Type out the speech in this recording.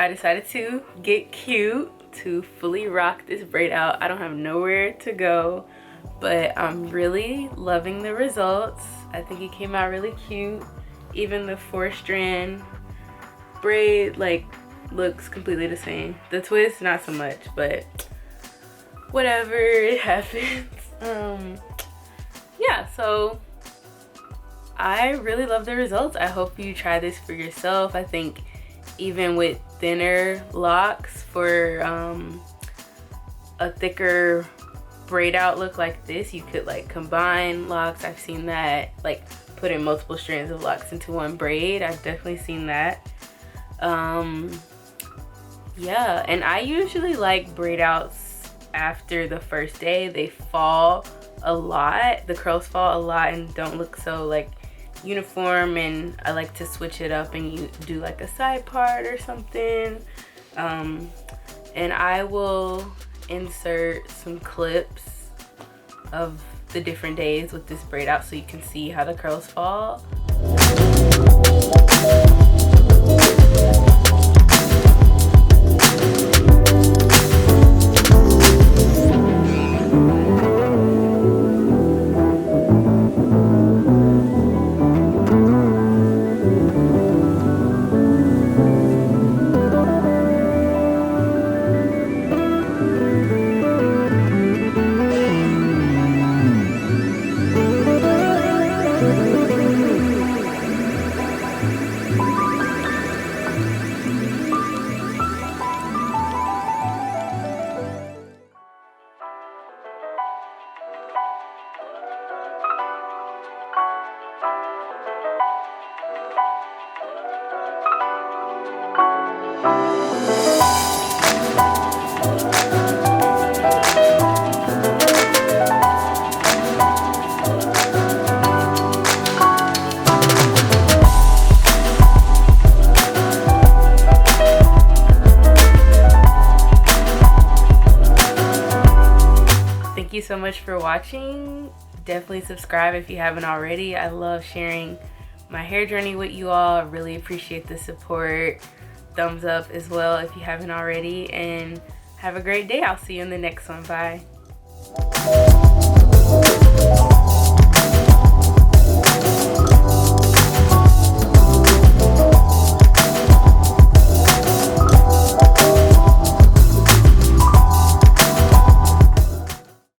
I decided to get cute to fully rock this braid out. I don't have nowhere to go, but I'm really loving the results. I think it came out really cute. Even the 4-strand braid like looks completely the same. The twist not so much, but whatever, it happens. Yeah, so I really love the results. I hope you try this for yourself. I think even with thinner locks for a thicker braid out look like this, you could like combine locks. I've seen that, like putting multiple strands of locks into one braid. I've definitely seen that. Yeah, and I usually like braid outs after the first day. They fall a lot, the curls fall a lot and don't look so like uniform, and I like to switch it up and you do like a side part or something. And I will insert some clips of the different days with this braid out so you can see how the curls fall. Thank you so much for watching. Definitely subscribe if you haven't already. I love sharing my hair journey with you all. I really appreciate the support. Thumbs up as well if you haven't already, and have a great day. I'll see you in the next one. Bye.